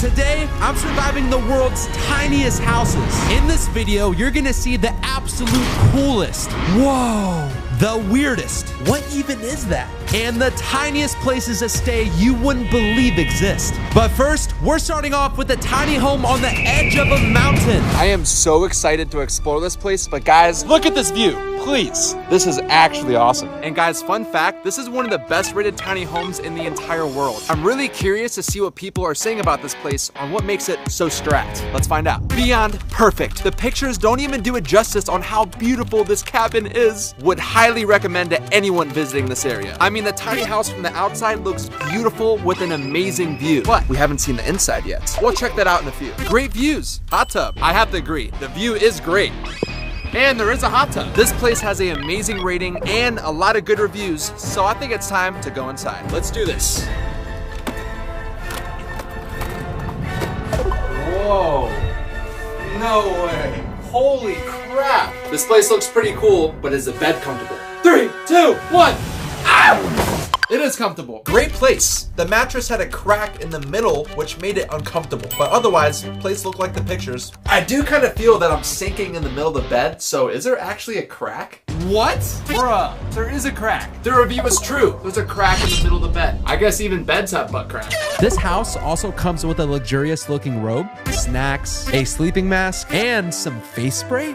Today, I'm surviving the world's tiniest houses. In this video, you're gonna see the absolute coolest. Whoa. The weirdest. What even is that? And the tiniest places to stay you wouldn't believe exist. But first, we're starting off with a tiny home on the edge of a mountain. I am so excited to explore this place, but guys, look at this view, please. This is actually awesome. And guys, fun fact, this is one of the best rated tiny homes in the entire world. I'm really curious to see what people are saying about this place on what makes it so strat. Let's find out. Beyond perfect. The pictures don't even do it justice on how beautiful this cabin is. Would highly recommend to anyone visiting this area. I mean, the tiny house from the outside looks beautiful with an amazing view, but we haven't seen the inside yet. We'll check that out in a few. Great views. Hot tub. I have to agree, the view is great. And there is a hot tub. This place has an amazing rating and a lot of good reviews, so I think it's time to go inside. Let's do this. Whoa. No way. Holy crap. This place looks pretty cool, but is the bed comfortable? 3, 2, 1. Ow! It is comfortable. Great place. The mattress had a crack in the middle, which made it uncomfortable. But otherwise, the place looked like the pictures. I do kind of feel that I'm sinking in the middle of the bed, so is there actually a crack? What? Bruh, there is a crack. The review is true. There's a crack in the middle of the bed. I guess even beds have butt cracks. This house also comes with a luxurious looking robe, snacks, a sleeping mask, and some face spray.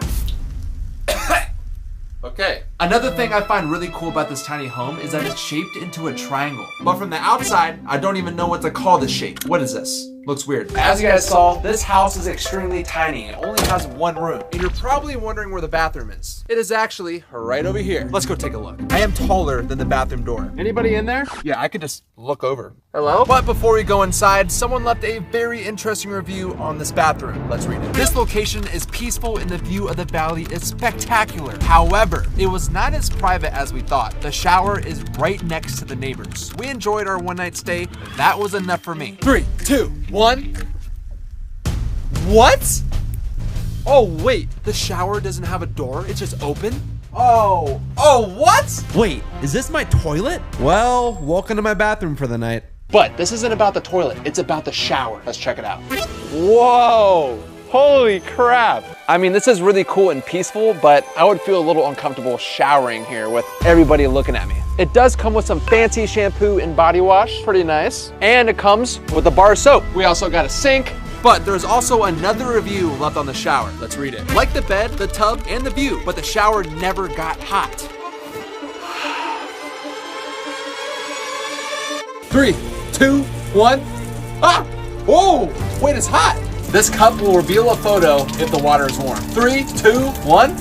Okay. Another thing I find really cool about this tiny home is that it's shaped into a triangle. But from the outside, I don't even know what to call this shape. What is this? Looks weird. As you guys saw, this house is extremely tiny. It only has one room. And you're probably wondering where the bathroom is. It is actually right over here. Let's go take a look. I am taller than the bathroom door. Anybody in there? Yeah, I could just look over. Hello? But before we go inside, someone left a very interesting review on this bathroom. Let's read it. This location is peaceful and the view of the valley is spectacular. However, it was not as private as we thought. The shower is right next to the neighbors. We enjoyed our one night stay. That was enough for me. 3, 2, 1. What? Oh wait, the shower doesn't have a door, it's just open? Oh, what? Wait, is this my toilet? Well, welcome to my bathroom for the night. But this isn't about the toilet, it's about the shower. Let's check it out. Whoa, holy crap. I mean, this is really cool and peaceful, but I would feel a little uncomfortable showering here with everybody looking at me. It does come with some fancy shampoo and body wash, pretty nice. And it comes with a bar of soap. We also got a sink, but there's also another review left on the shower. Let's read it. Like the bed, the tub, and the view, but the shower never got hot. 3, 2, 1. Ah! Oh, wait, it's hot. This cup will reveal a photo if the water is warm. 3, 2, 1.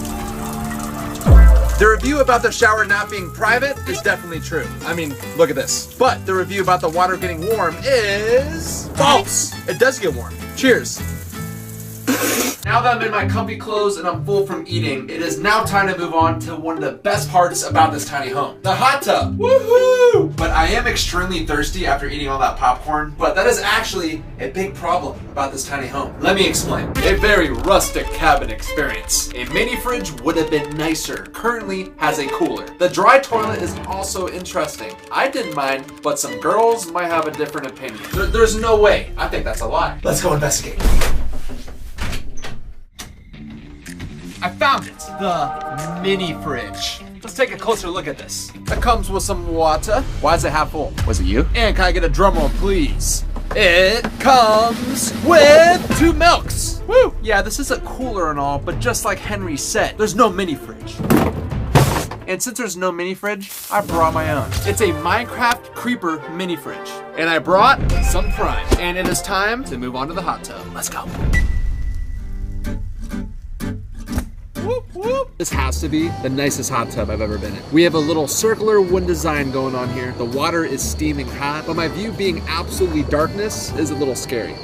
The review about the shower not being private is definitely true. I mean, look at this. But the review about the water getting warm is false. It does get warm. Cheers. Now that I'm in my comfy clothes and I'm full from eating, it is now time to move on to one of the best parts about this tiny home, the hot tub. Woohoo! But I am extremely thirsty after eating all that popcorn, but that is actually a big problem about this tiny home. Let me explain. A very rustic cabin experience. A mini fridge would have been nicer. Currently has a cooler. The dry toilet is also interesting. I didn't mind, but some girls might have a different opinion. There's no way. I think that's a lie. Let's go investigate. I found it, the mini fridge. Let's take a closer look at this. That comes with some water. Why is it half full? Was it you? And can I get a drum roll, please? It comes with 2 milks. Woo! Yeah, this is a cooler and all, but just like Henry said, there's no mini fridge. And since there's no mini fridge, I brought my own. It's a Minecraft Creeper mini fridge. And I brought some Prime. And it is time to move on to the hot tub. Let's go. Whoop, whoop. This has to be the nicest hot tub I've ever been in. We have a little circular wood design going on here. The water is steaming hot, but my view being absolutely darkness is a little scary.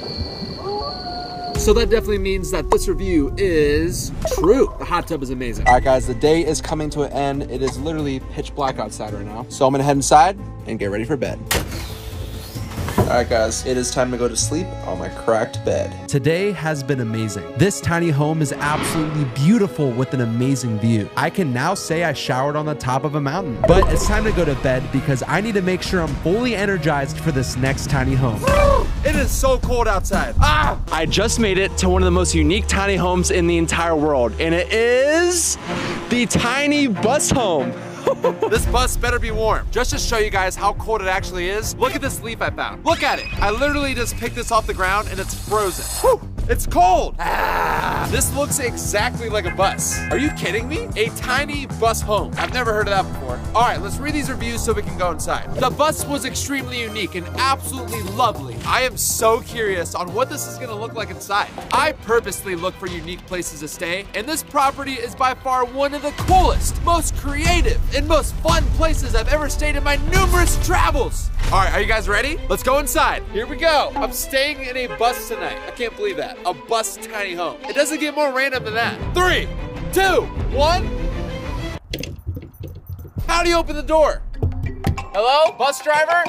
So that definitely means that this review is true. The hot tub is amazing. All right, guys, the day is coming to an end. It is literally pitch black outside right now. So I'm gonna head inside and get ready for bed. All right, guys, it is time to go to sleep on my cracked bed. Today has been amazing. This tiny home is absolutely beautiful with an amazing view. I can now say I showered on the top of a mountain, but it's time to go to bed because I need to make sure I'm fully energized for this next tiny home. It is so cold outside. Ah! I just made it to one of the most unique tiny homes in the entire world, and it is the tiny bus home. This bus better be warm. Just to show you guys how cold it actually is, look at this leaf I found. Look at it. I literally just picked this off the ground and it's frozen. Whew, it's cold. Ah, this looks exactly like a bus. Are you kidding me? A tiny bus home. I've never heard of that before. All right, let's read these reviews so we can go inside. The bus was extremely unique and absolutely lovely. I am so curious on what this is gonna look like inside. I purposely look for unique places to stay, and this property is by far one of the coolest, most creative, and most fun places I've ever stayed in my numerous travels. All right, are you guys ready? Let's go inside. Here we go. I'm staying in a bus tonight. I can't believe that. A bus tiny home. It doesn't get more random than that. 3, 2, 1. How do you open the door? Hello, bus driver?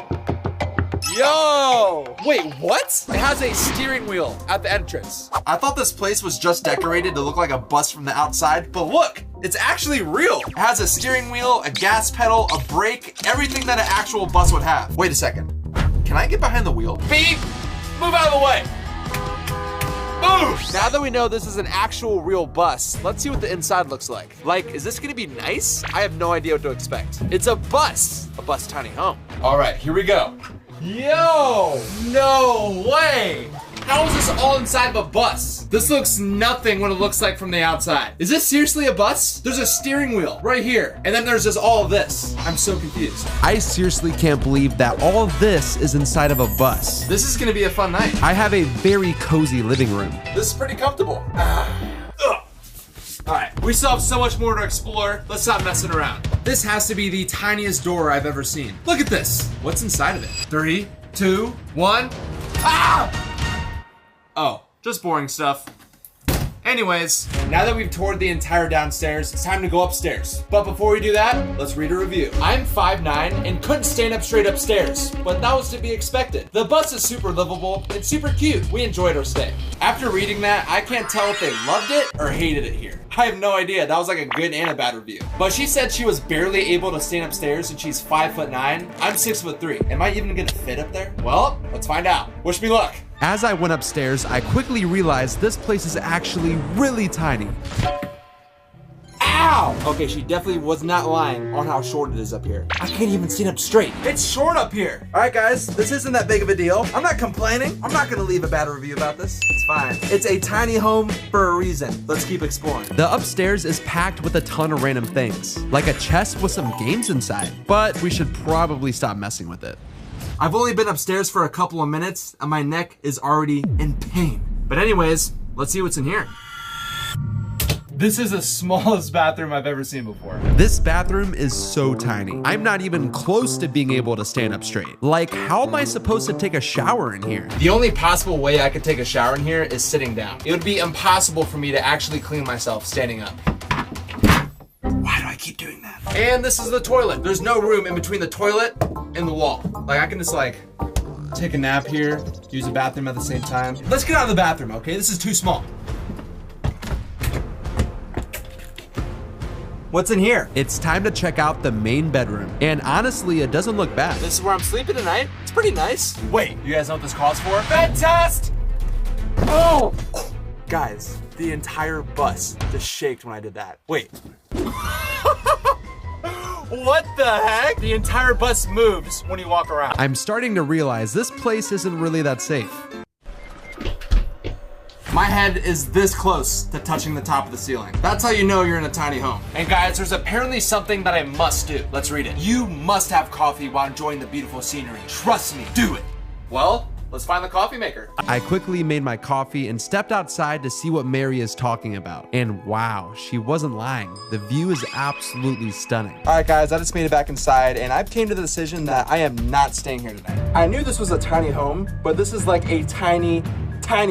Yo! Wait, what? It has a steering wheel at the entrance. I thought this place was just decorated to look like a bus from the outside, but look, it's actually real. It has a steering wheel, a gas pedal, a brake, everything that an actual bus would have. Wait a second. Can I get behind the wheel? Beep! Move out of the way! Move! Now that we know this is an actual real bus, let's see what the inside looks like. Like, is this gonna be nice? I have no idea what to expect. It's a bus tiny home. All right, here we go. Yo, no way. How is this all inside of a bus? This looks nothing what it looks like from the outside. Is this seriously a bus? There's a steering wheel right here. And then there's just all of this. I'm so confused. I seriously can't believe that all of this is inside of a bus. This is gonna be a fun night. I have a very cozy living room. This is pretty comfortable. All right, we still have so much more to explore. Let's stop messing around. This has to be the tiniest door I've ever seen. Look at this. What's inside of it? 3, 2, 1. Ah! Oh, just boring stuff. Anyways, now that we've toured the entire downstairs, it's time to go upstairs. But before we do that, let's read a review. I'm 5'9" and couldn't stand up straight upstairs, but that was to be expected. The bus is super livable and super cute. We enjoyed our stay. After reading that, I can't tell if they loved it or hated it here. I have no idea. That was like a good and a bad review. But she said she was barely able to stand upstairs and she's 5'9". I'm 6'3". Am I even gonna fit up there? Well, let's find out. Wish me luck. As I went upstairs, I quickly realized this place is actually really tiny. Ow! Okay, she definitely was not lying on how short it is up here. I can't even stand up straight. It's short up here. All right, guys, this isn't that big of a deal. I'm not complaining. I'm not gonna leave a bad review about this. It's fine. It's a tiny home for a reason. Let's keep exploring. The upstairs is packed with a ton of random things, like a chest with some games inside, but we should probably stop messing with it. I've only been upstairs for a couple of minutes and my neck is already in pain. But anyways, let's see what's in here. This is the smallest bathroom I've ever seen before. This bathroom is so tiny. I'm not even close to being able to stand up straight. Like, how am I supposed to take a shower in here? The only possible way I could take a shower in here is sitting down. It would be impossible for me to actually clean myself standing up. Why do I keep doing that? And this is the toilet. There's no room in between the toilet and the wall. Like, I can just like take a nap here, use the bathroom at the same time. Let's get out of the bathroom, okay? This is too small. What's in here? It's time to check out the main bedroom. And honestly, it doesn't look bad. This is where I'm sleeping tonight. It's pretty nice. Wait, you guys know what this calls for? Bed test! Oh! Guys, the entire bus just shaked when I did that. Wait. What the heck? The entire bus moves when you walk around. I'm starting to realize this place isn't really that safe. My head is this close to touching the top of the ceiling. That's how you know you're in a tiny home. And guys, there's apparently something that I must do. Let's read it. You must have coffee while enjoying the beautiful scenery. Trust me, do it. Well, let's find the coffee maker. I quickly made my coffee and stepped outside to see what Mary is talking about. And wow, she wasn't lying. The view is absolutely stunning. All right, guys, I just made it back inside and I've came to the decision that I am not staying here tonight. I knew this was a tiny home, but this is like a tiny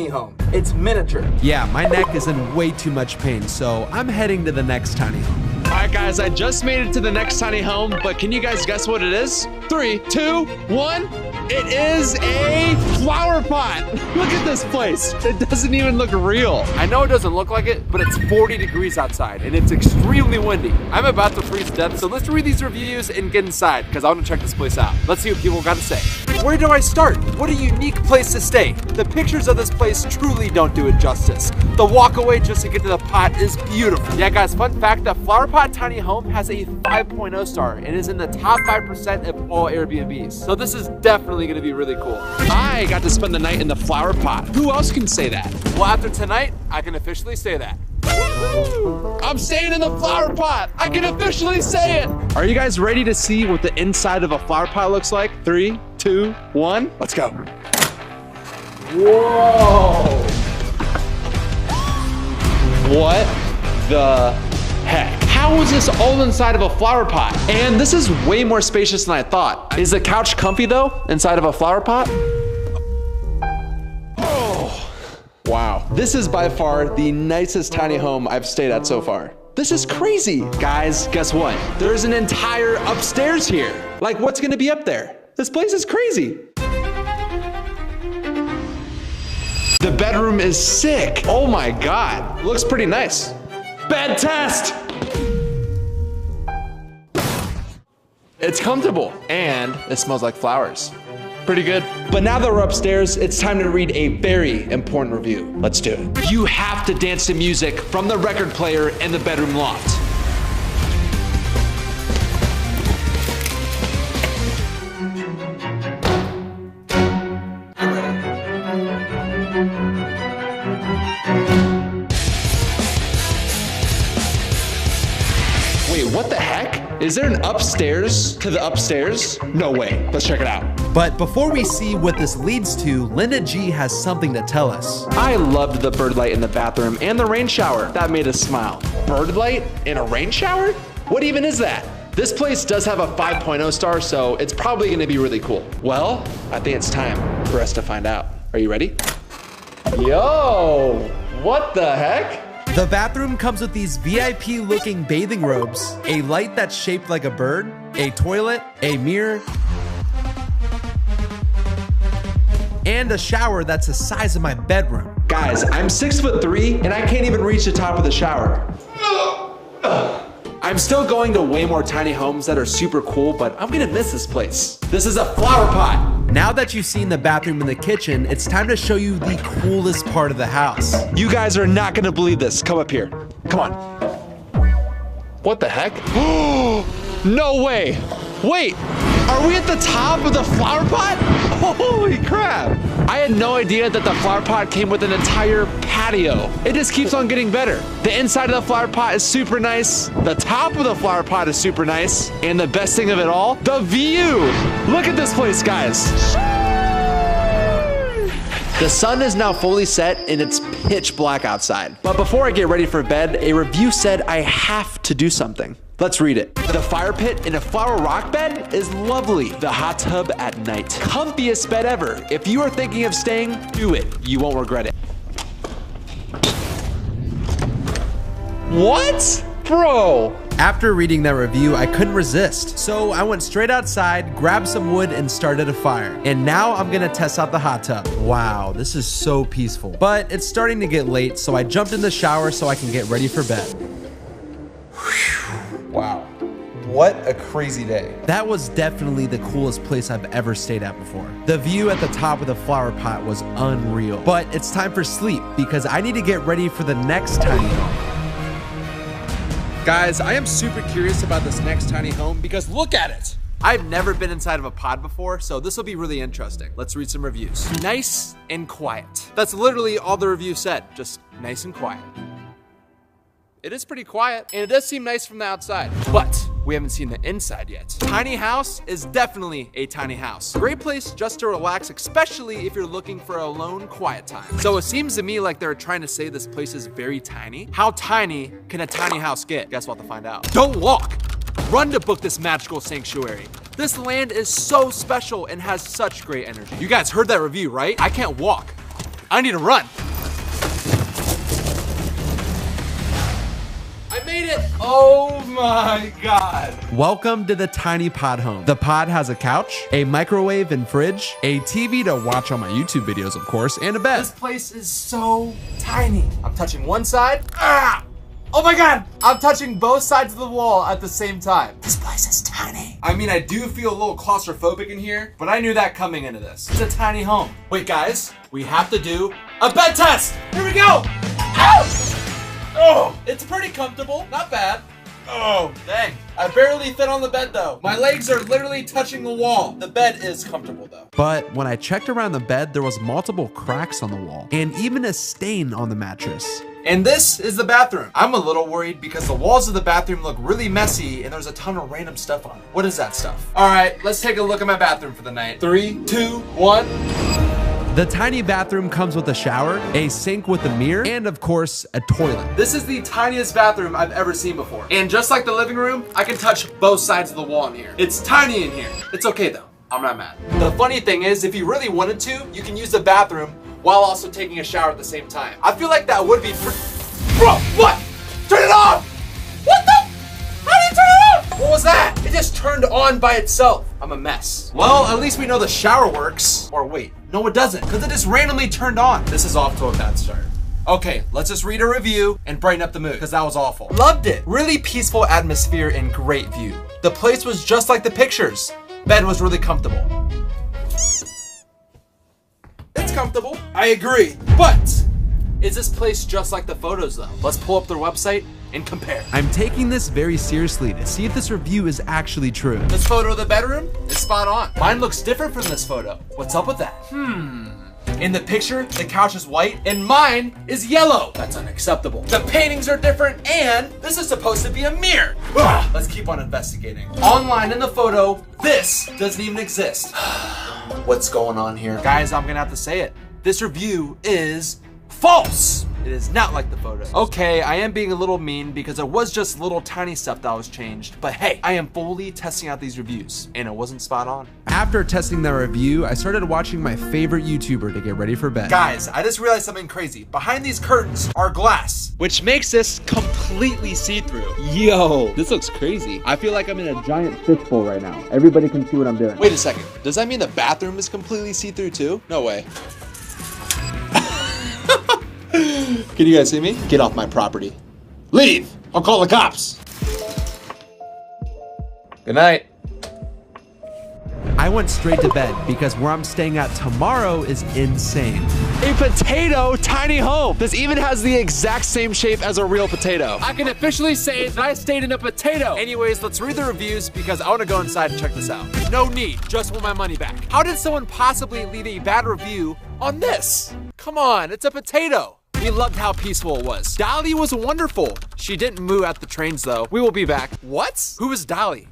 home. It's miniature. Yeah, my neck is in way too much pain, so I'm heading to the next tiny home. All right, guys, I just made it to the next tiny home, but can you guys guess what it is? 3, 2, 1. It is a flower pot. Look at this place. It doesn't even look real. I know it doesn't look like it, but it's 40 degrees outside and it's extremely windy. I'm about to freeze to death, so let's read these reviews and get inside because I want to check this place out. Let's see what people got to say. Where do I start? What a unique place to stay. The pictures of this place truly don't do it justice. The walk away just to get to the pot is beautiful. Yeah guys, fun fact, the Flower Pot Tiny Home has a 5.0 star and is in the top 5% of all Airbnbs. So this is definitely gonna be really cool. I got to spend the night in the flower pot. Who else can say that? Well, after tonight, I can officially say that. I'm staying in the flower pot. I can officially say it. Are you guys ready to see what the inside of a flower pot looks like? 3, 2, 1, let's go. Whoa! What the heck? How is this all inside of a flower pot? And this is way more spacious than I thought. Is the couch comfy though, inside of a flower pot? Oh, wow. This is by far the nicest tiny home I've stayed at so far. This is crazy. Guys, guess what? There's an entire upstairs here. Like, what's gonna be up there? This place is crazy. The bedroom is sick. Oh my God. Looks pretty nice. Bed test. It's comfortable and it smells like flowers. Pretty good. But now that we're upstairs, it's time to read a very important review. Let's do it. You have to dance to music from the record player in the bedroom loft. Wait, what the heck? Is there an upstairs to the upstairs? No way. Let's check it out. But before we see what this leads to, Linda G has something to tell us. I loved the bird light in the bathroom and the rain shower. That made us smile. Bird light in a rain shower? What even is that? This place does have a 5.0 star, so it's probably gonna be really cool. Well, I think it's time for us to find out. Are you ready? Yo, what the heck? The bathroom comes with these VIP looking bathing robes, a light that's shaped like a bird, a toilet, a mirror, and a shower that's the size of my bedroom. Guys, I'm 6'3" and I can't even reach the top of the shower. I'm still going to way more tiny homes that are super cool, but I'm gonna miss this place. This is a flower pot. Now that you've seen the bathroom and the kitchen, it's time to show you the coolest part of the house. You guys are not gonna believe this. Come up here. Come on. What the heck? No way. Wait, are we at the top of the flower pot? Holy crap. I had no idea that the flower pot came with an entire patio. It just keeps on getting better. The inside of the flower pot is super nice. The top of the flower pot is super nice. And the best thing of it all, the view. Look at this place, guys. The sun is now fully set and it's pitch black outside. But before I get ready for bed, a review said I have to do something. Let's read it. The fire pit in a flower rock bed is lovely. The hot tub at night. Comfiest bed ever. If you are thinking of staying, do it. You won't regret it. What? Bro. After reading that review, I couldn't resist. So I went straight outside, grabbed some wood, and started a fire. And now I'm gonna test out the hot tub. Wow, this is so peaceful. But it's starting to get late, so I jumped in the shower so I can get ready for bed. Wow. What a crazy day. That was definitely the coolest place I've ever stayed at before. The view at the top of the flower pot was unreal. But it's time for sleep because I need to get ready for the next tiny home. Guys, I am super curious about this next tiny home because look at it. I've never been inside of a pod before, so this will be really interesting. Let's read some reviews. Nice and quiet. That's literally all the review said, just nice and quiet. It is pretty quiet, and it does seem nice from the outside, but we haven't seen the inside yet. Tiny house is definitely a tiny house. Great place just to relax, especially if you're looking for a alone, quiet time. So it seems to me like they're trying to say this place is very tiny. How tiny can a tiny house get? Guess we'll have to find out. Don't walk, run to book this magical sanctuary. This land is so special and has such great energy. You guys heard that review, right? I can't walk, I need to run. I made made it. Oh my God. Welcome to the tiny pod home. The pod has a couch, a microwave and fridge, a TV to watch all my YouTube videos, of course, and a bed. This place is so tiny. I'm touching one side. Ah! Oh my God! I'm touching both sides of the wall at the same time. This place is tiny. I mean, I do feel a little claustrophobic in here, but I knew that coming into this. It's a tiny home. Wait, guys, we have to do a bed test. Here we go. Ouch! Oh, it's pretty comfortable. Not bad. Oh, dang. I barely fit on the bed though. My legs are literally touching the wall. The bed is comfortable though. But when I checked around the bed, there was multiple cracks on the wall and even a stain on the mattress. And this is the bathroom. I'm a little worried because the walls of the bathroom look really messy and there's a ton of random stuff on it. What is that stuff? All right, let's take a look at my bathroom for the night. 3, 2, 1. The tiny bathroom comes with a shower, a sink with a mirror, and of course, a toilet. This is the tiniest bathroom I've ever seen before. And just like the living room, I can touch both sides of the wall in here. It's tiny in here. It's okay though, I'm not mad. The funny thing is, if you really wanted to, you can use the bathroom while also taking a shower at the same time. I feel like that would be Bro, what? Turn it off! What the? How do you turn it off? What was that? It just turned on by itself. I'm a mess. Well, at least we know the shower works. Or wait, no it doesn't, because it just randomly turned on. This is off to a bad start. Okay, let's just read a review and brighten up the mood, because that was awful. Loved it. Really peaceful atmosphere and great view. The place was just like the pictures. Bed was really comfortable. It's comfortable. I agree. But is this place just like the photos though? Let's pull up their website and compare. I'm taking this very seriously to see if this review is actually true. This photo of the bedroom is spot on. Mine looks different from this photo. What's up with that? In the picture, the couch is white and mine is yellow. That's unacceptable. The paintings are different and this is supposed to be a mirror. Ugh, let's keep on investigating. Online in the photo, this doesn't even exist. What's going on here? Guys, I'm gonna have to say it. This review is false. It is not like the photos. Okay, I am being a little mean because it was just little tiny stuff that was changed. But hey, I am fully testing out these reviews and it wasn't spot on. After testing that review, I started watching my favorite YouTuber to get ready for bed. Guys, I just realized something crazy. Behind these curtains are glass, Which makes this completely see-through. Yo, this looks crazy. I feel like I'm in a giant fishbowl right now. Everybody can see what I'm doing. Wait a second. Does that mean the bathroom is completely see-through too? No way. Can you guys see me? Get off my property. Leave! I'll call the cops. Good night. I went straight to bed because where I'm staying at tomorrow is insane. A potato tiny home. This even has the exact same shape as a real potato. I can officially say that I stayed in a potato. Anyways, let's read the reviews because I want to go inside and check this out. No need, just want my money back. How did someone possibly leave a bad review on this? Come on, it's a potato. We loved how peaceful it was. Dolly was wonderful. She didn't moo at the trains though. We will be back. What? Who is Dolly?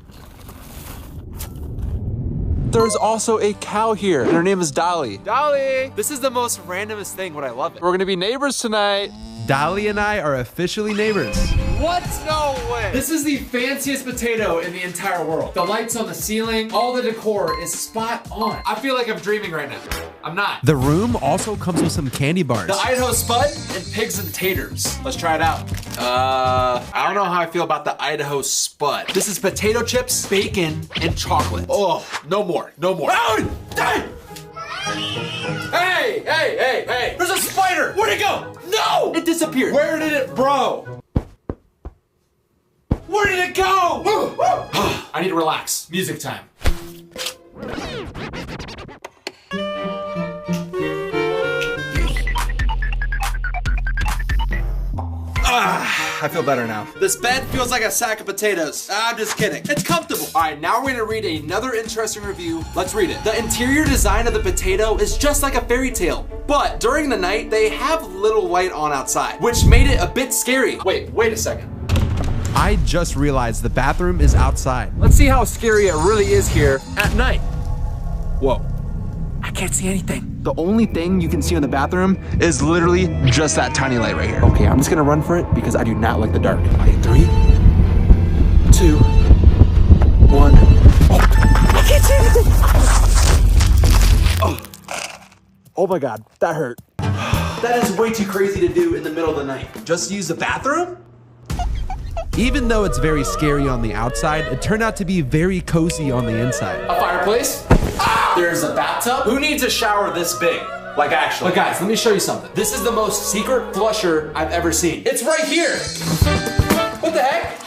There's also a cow here, and her name is Dolly. Dolly! This is the most randomest thing, but I love it. We're gonna be neighbors tonight. Dolly and I are officially neighbors. What? No way. This is the fanciest potato in the entire world. The lights on the ceiling, all the decor is spot on. I feel like I'm dreaming right now. I'm not. The room also comes with some candy bars. The Idaho Spud and pigs and taters. Let's try it out. I don't know how I feel about the Idaho Spud. This is potato chips, bacon, and chocolate. Oh, no more, no more. Oh, hey! Hey, hey, hey, hey! There's a spider! Where'd it go? No! It disappeared. Where did it, bro? Where did it go? I need to relax. Music time. I feel better now. This bed feels like a sack of potatoes. I'm just kidding. It's comfortable. All right, now we're gonna read another interesting review. Let's read it. The interior design of the potato is just like a fairy tale, but during the night, they have little light on outside, which made it a bit scary. Wait a second. I just realized the bathroom is outside. Let's see how scary it really is here at night. Whoa. I can't see anything. The only thing you can see in the bathroom is literally just that tiny light right here. Okay, I'm just gonna run for it because I do not like the dark. Okay, 3, 2, 1. Oh, I can't see anything. Oh my God, that hurt. That is way too crazy to do in the middle of the night. Just use the bathroom? Even though it's very scary on the outside, it turned out to be very cozy on the inside. A fireplace. There's a bathtub. Who needs a shower this big? Like actually. But guys, let me show you something. This is the most secret flusher I've ever seen. It's right here. What the heck?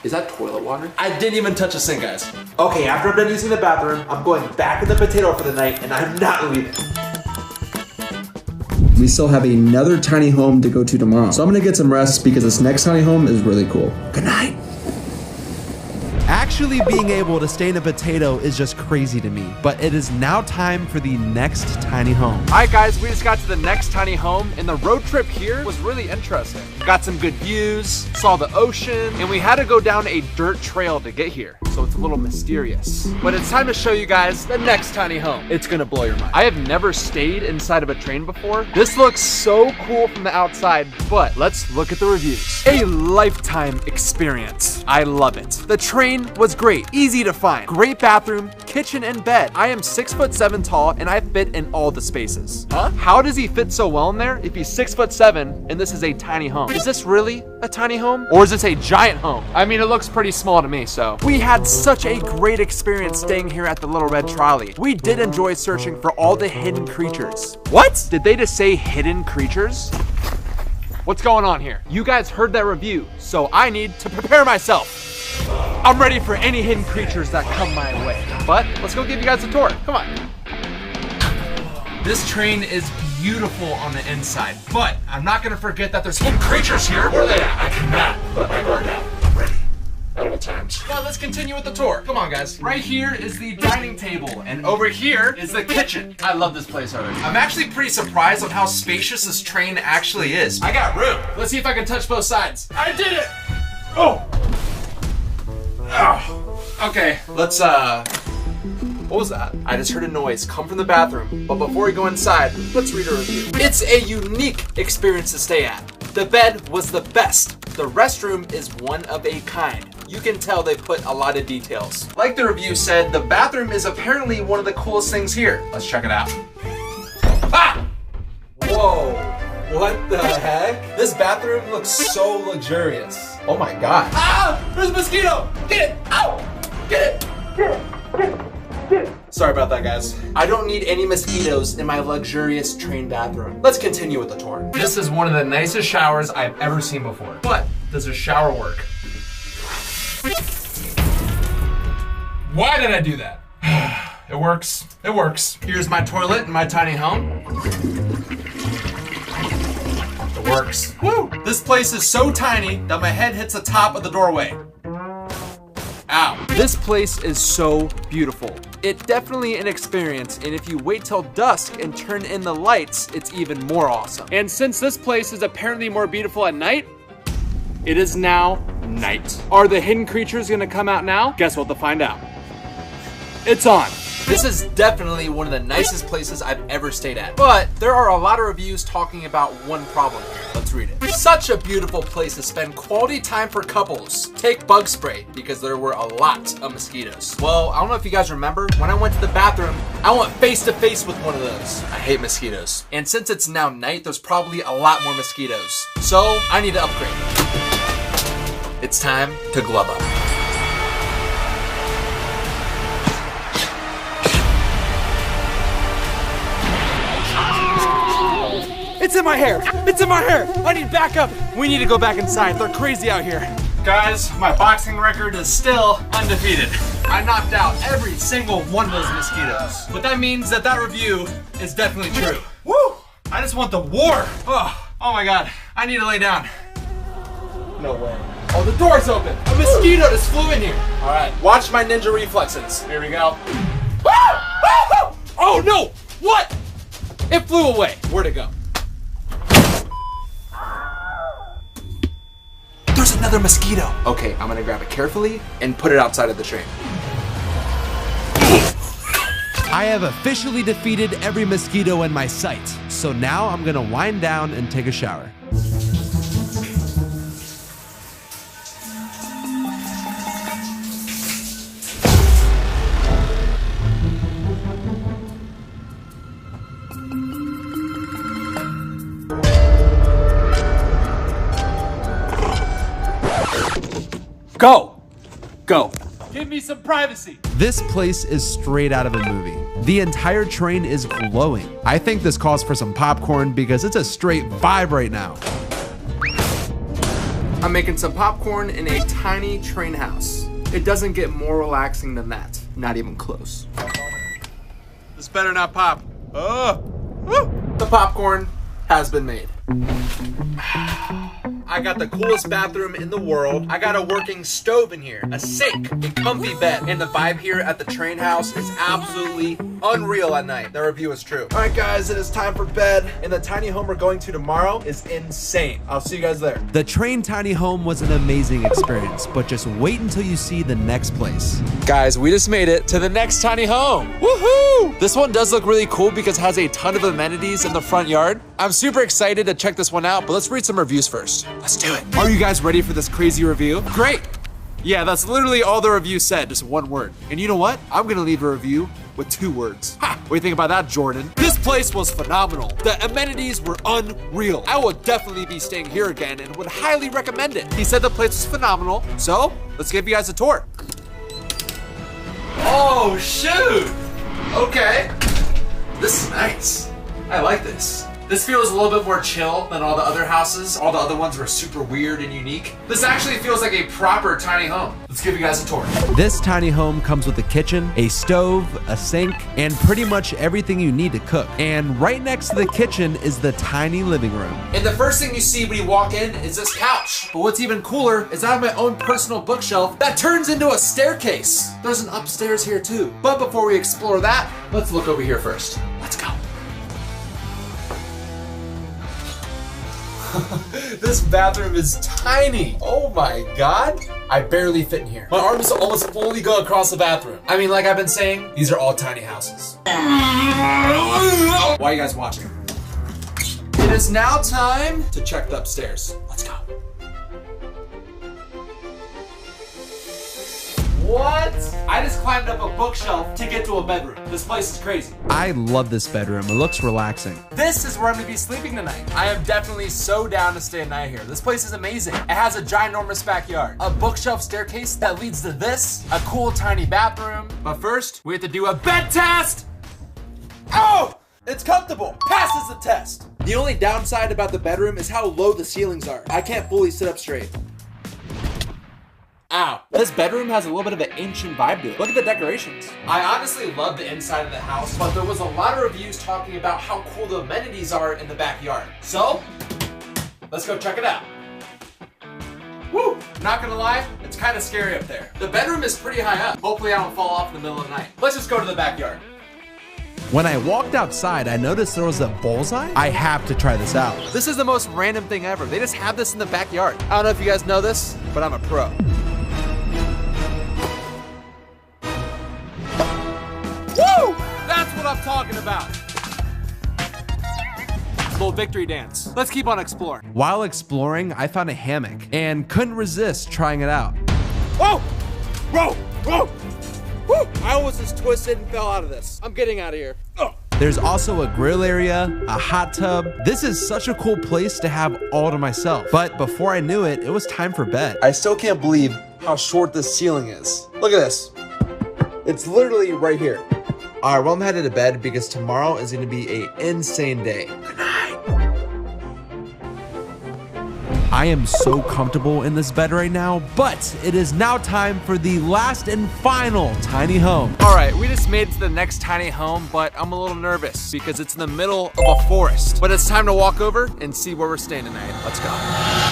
Is that toilet water? I didn't even touch a sink, guys. Okay, after I'm done using the bathroom, I'm going back in the potato for the night, and I'm not leaving. We still have another tiny home to go to tomorrow. So I'm gonna get some rest because this next tiny home is really cool. Good night. Actually being able to stay in a potato is just crazy to me, but it is now time for the next tiny home. All right, guys, we just got to the next tiny home, and the road trip here was really interesting. Got some good views, saw the ocean, and we had to go down a dirt trail to get here, so it's a little mysterious. But it's time to show you guys the next tiny home. It's gonna blow your mind. I have never stayed inside of a train before. This looks so cool from the outside, but let's look at the reviews. A lifetime experience. I love it. The train was great, easy to find, great bathroom, kitchen, and bed. I am 6'7" tall, and I fit in all the spaces. Huh? How does he fit so well in there if he's 6'7" and this is a tiny home? Is this really a tiny home, or is this a giant home? I mean, it looks pretty small to me, so. We had such a great experience staying here at the Little Red Trolley. We did enjoy searching for all the hidden creatures. What? Did they just say hidden creatures? What's going on here? You guys heard that review, so I need to prepare myself. I'm ready for any hidden creatures that come my way. But let's go give you guys a tour. Come on. This train is beautiful on the inside, but I'm not gonna forget that there's hidden creatures here. Where are they at? I cannot let my guard down. I'm ready at all times. Now let's continue with the tour. Come on, guys. Right here is the dining table, and over here is the kitchen. I love this place already. I'm actually pretty surprised on how spacious this train actually is. I got room. Let's see if I can touch both sides. I did it! Oh! Okay, let's what was that? I just heard a noise come from the bathroom, but before we go inside, let's read a review. It's a unique experience to stay at. The bed was the best. The restroom is one of a kind. You can tell they put a lot of details. Like the review said, the bathroom is apparently one of the coolest things here. Let's check it out. Ah! Whoa, what the heck? This bathroom looks so luxurious. Oh my God. Ah! There's a mosquito! Get it! Ow! Get it! Get it! Get it! Get it! Sorry about that, guys. I don't need any mosquitoes in my luxurious train bathroom. Let's continue with the tour. This is one of the nicest showers I've ever seen before. But does a shower work? Why did I do that? It works. It works. Here's my toilet in my tiny home. Works. Woo! This place is so tiny that my head hits the top of the doorway. Ow. This place is so beautiful. It's definitely an experience, and if you wait till dusk and turn in the lights, it's even more awesome. And since this place is apparently more beautiful at night, it is now night. Are the hidden creatures gonna come out now? Guess we'll have to find out. It's on. This is definitely one of the nicest places I've ever stayed at. But there are a lot of reviews talking about one problem here. Let's read it. Such a beautiful place to spend quality time for couples. Take bug spray because there were a lot of mosquitoes. Well, I don't know if you guys remember, when I went to the bathroom, I went face to face with one of those. I hate mosquitoes. And since it's now night, there's probably a lot more mosquitoes. So I need to upgrade. It's time to glove up. It's in my hair! It's in my hair! I need backup! We need to go back inside. They're crazy out here. Guys, my boxing record is still undefeated. I knocked out every single one of those mosquitoes. But that means that that review is definitely true. Woo! I just want the war! Oh my God. I need to lay down. No way. Oh, the door's open! A mosquito just flew in here! Alright, watch my ninja reflexes. Here we go. Oh no! What? It flew away. Where'd it go? There's another mosquito. Okay, I'm gonna grab it carefully and put it outside of the train. I have officially defeated every mosquito in my sight. So now I'm gonna wind down and take a shower. Go. Go. Give me some privacy. This place is straight out of a movie. The entire train is glowing. I think this calls for some popcorn because it's a straight vibe right now. I'm making some popcorn in a tiny train house. It doesn't get more relaxing than that. Not even close. This better not pop. Oh. The popcorn has been made. I got the coolest bathroom in the world. I got a working stove in here, a sink, a comfy bed, and the vibe here at the train house is absolutely unreal at night. The review is true. All right, guys, it is time for bed, and the tiny home we're going to tomorrow is insane. I'll see you guys there. The train tiny home was an amazing experience, but just wait until you see the next place. Guys, we just made it to the next tiny home. Woohoo! This one does look really cool because it has a ton of amenities in the front yard. I'm super excited to check this one out, but let's read some reviews first. Let's do it. Are you guys ready for this crazy review? Great. Yeah, that's literally all the review said, just one word. And you know what? I'm gonna leave a review with 2 words. Ha! What do you think about that, Jordan? This place was phenomenal. The amenities were unreal. I will definitely be staying here again and would highly recommend it. He said the place was phenomenal, so let's give you guys a tour. Oh, shoot! Okay. This is nice. I like this. This feels a little bit more chill than all the other houses. All the other ones were super weird and unique. This actually feels like a proper tiny home. Let's give you guys a tour. This tiny home comes with a kitchen, a stove, a sink, and pretty much everything you need to cook. And right next to the kitchen is the tiny living room. And the first thing you see when you walk in is this couch. But what's even cooler is I have my own personal bookshelf that turns into a staircase. There's an upstairs here too. But before we explore that, let's look over here first. Let's go. This bathroom is tiny. Oh my God. I barely fit in here. My arms almost fully go across the bathroom. I mean, like I've been saying, these are all tiny houses. Why are you guys watching? It is now time to check the upstairs. Let's go. What? I just climbed up a bookshelf to get to a bedroom. This place is crazy. I love this bedroom. It looks relaxing. This is where I'm gonna be sleeping tonight. I am definitely so down to stay a night here. This place is amazing. It has a ginormous backyard, a bookshelf staircase that leads to this, a cool tiny bathroom. But first, we have to do a bed test. Oh, it's comfortable. Passes the test. The only downside about the bedroom is how low the ceilings are. I can't fully sit up straight. Ow. This bedroom has a little bit of an ancient vibe to it. Look at the decorations. I honestly love the inside of the house, but there was a lot of reviews talking about how cool the amenities are in the backyard. So, let's go check it out. Woo! Not gonna lie, it's kind of scary up there. The bedroom is pretty high up. Hopefully I don't fall off in the middle of the night. Let's just go to the backyard. When I walked outside, I noticed there was a bullseye. I have to try this out. This is the most random thing ever. They just have this in the backyard. I don't know if you guys know this, but I'm a pro. Woo! That's what I'm talking about. Little victory dance. Let's keep on exploring. While exploring, I found a hammock and couldn't resist trying it out. Whoa! Whoa! Whoa! Woo! I almost just twisted and fell out of this. I'm getting out of here. Oh. There's also a grill area, a hot tub. This is such a cool place to have all to myself. But before I knew it, it was time for bed. I still can't believe how short this ceiling is. Look at this. It's literally right here. All right, well, I'm headed to bed because tomorrow is gonna be an insane day. Good night. I am so comfortable in this bed right now, but it is now time for the last and final tiny home. All right, we just made it to the next tiny home, but I'm a little nervous because it's in the middle of a forest. But it's time to walk over and see where we're staying tonight. Let's go.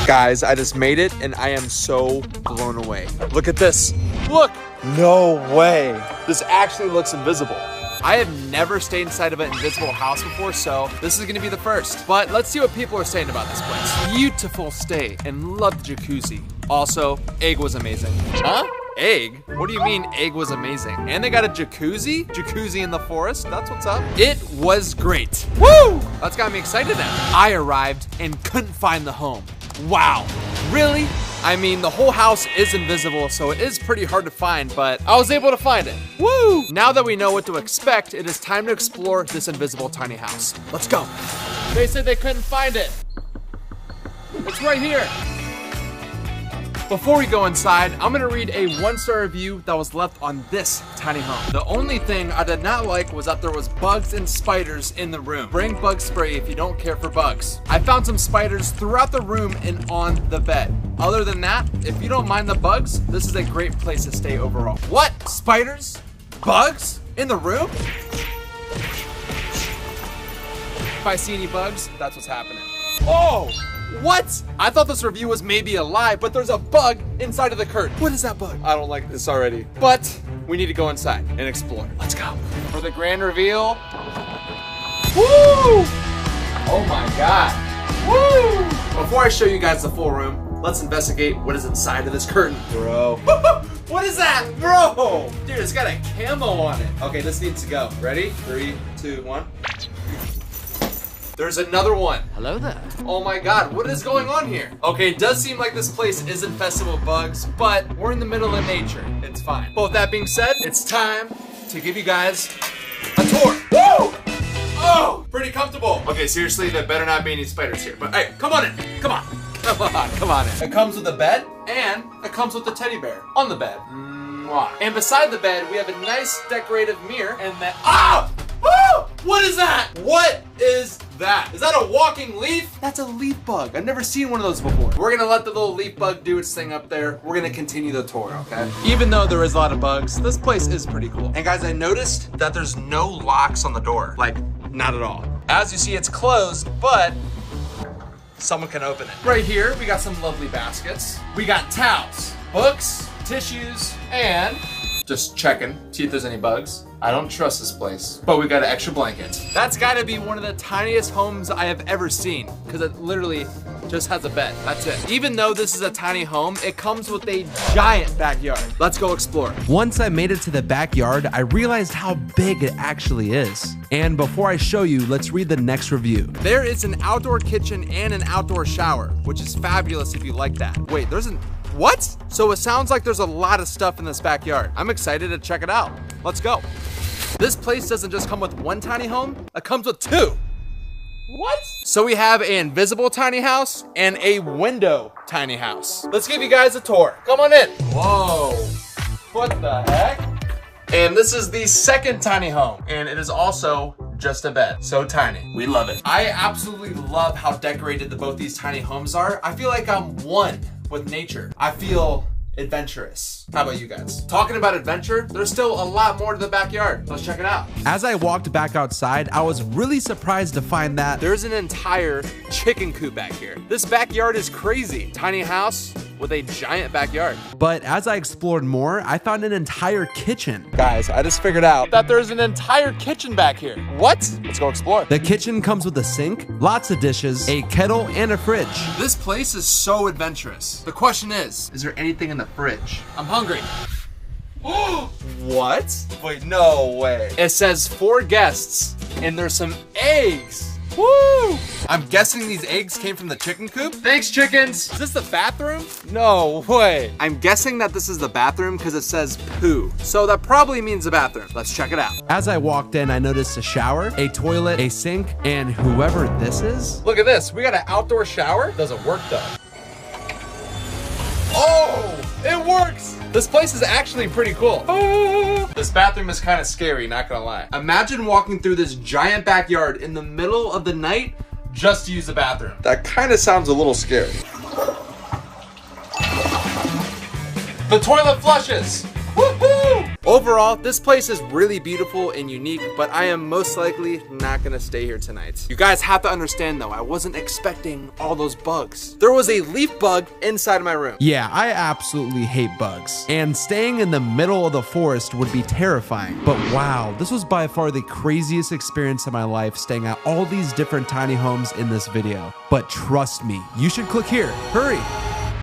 Guys, I just made it and I am so blown away. Look at this. Look. No way. This actually looks invisible. I have never stayed inside of an invisible house before, so this is gonna be the first. But let's see what people are saying about this place. Beautiful stay and love the jacuzzi. Also, egg was amazing. Huh? Egg? What do you mean egg was amazing? And they got a jacuzzi? Jacuzzi in the forest? That's what's up. It was great. Woo! That's got me excited now. I arrived and couldn't find the home. Wow. Really? I mean, the whole house is invisible, so it is pretty hard to find, but I was able to find it. Woo! Now that we know what to expect, it is time to explore this invisible tiny house. Let's go. They said they couldn't find it. It's right here. Before we go inside, I'm gonna read a 1-star review that was left on this tiny home. The only thing I did not like was that there was bugs and spiders in the room. Bring bug spray if you don't care for bugs. I found some spiders throughout the room and on the bed. Other than that, if you don't mind the bugs, this is a great place to stay overall. What? Spiders? Bugs? In the room? If I see any bugs, that's what's happening. Oh! What? I thought this review was maybe a lie, but there's a bug inside of the curtain. What is that bug? I don't like this already. But we need to go inside and explore. Let's go. For the grand reveal. Woo! Oh my God. Woo! Before I show you guys the full room, let's investigate what is inside of this curtain. Bro. What is that? Bro! Dude, it's got a camo on it. Okay, this needs to go. Ready? 3, 2, 1. There's another one. Hello there. Oh my God, what is going on here? Okay, it does seem like this place is infested with bugs, but we're in the middle of nature. It's fine. But with that being said, it's time to give you guys a tour. Woo! Oh, pretty comfortable. Okay, seriously, there better not be any spiders here. But hey, come on in. Come on. Come on in. It comes with a bed, and it comes with a teddy bear on the bed. And beside the bed, we have a nice decorative mirror, and that. Ah! Oh! What is that? What is that? Is that a walking leaf? That's a leaf bug. I've never seen one of those before. We're gonna let the little leaf bug do its thing up there. We're gonna continue the tour, okay? Even though there is a lot of bugs, this place is pretty cool. And guys, I noticed that there's no locks on the door. Like, not at all. As you see, it's closed, but someone can open it. Right here, we got some lovely baskets. We got towels, books, tissues, and just checking, see if there's any bugs. I don't trust this place, but we got an extra blanket. That's gotta be one of the tiniest homes I have ever seen, because it literally just has a bed, that's it. Even though this is a tiny home, it comes with a giant backyard. Let's go explore. Once I made it to the backyard, I realized how big it actually is. And before I show you, let's read the next review. There is an outdoor kitchen and an outdoor shower, which is fabulous if you like that. Wait, there's an, what? So it sounds like there's a lot of stuff in this backyard. I'm excited to check it out. Let's go. This place doesn't just come with one tiny home, it comes with 2. What? So we have an invisible tiny house and a window tiny house. Let's give you guys a tour. Come on in. Whoa, what the heck? And this is the second tiny home, and it is also just a bed. So tiny. We love it. I absolutely love how decorated both these tiny homes are. I feel like I'm one with nature. I feel adventurous. How about you guys? Talking about adventure, there's still a lot more to the backyard. Let's check it out. As I walked back outside, I was really surprised to find that There's an entire chicken coop back here. This backyard is crazy. Tiny house with a giant backyard. But as I explored more, I found an entire kitchen. Guys, I just figured out that there's an entire kitchen back here. What? Let's go explore. The kitchen comes with a sink, lots of dishes, a kettle, and a fridge. This place is so adventurous. The question is there anything in the fridge? I'm hungry. What? Wait, no way. It says 4 guests, and there's some eggs. Woo! I'm guessing these eggs came from the chicken coop. Thanks, chickens. Is this the bathroom? No way. I'm guessing that this is the bathroom because it says poo. So that probably means the bathroom. Let's check it out. As I walked in, I noticed a shower, a toilet, a sink, and whoever this is. Look at this. We got an outdoor shower. Doesn't work though. Oh, it works. This place is actually pretty cool. Oh, this bathroom is kind of scary, not gonna lie. Imagine walking through this giant backyard in the middle of the night just to use the bathroom. That kind of sounds a little scary. The toilet flushes. Woohoo! Overall, this place is really beautiful and unique, but I am most likely not gonna stay here tonight. You guys have to understand though, I wasn't expecting all those bugs. There was a leaf bug inside of my room. Yeah, I absolutely hate bugs. And staying in the middle of the forest would be terrifying. But wow, this was by far the craziest experience of my life, staying at all these different tiny homes in this video. But trust me, you should click here. Hurry!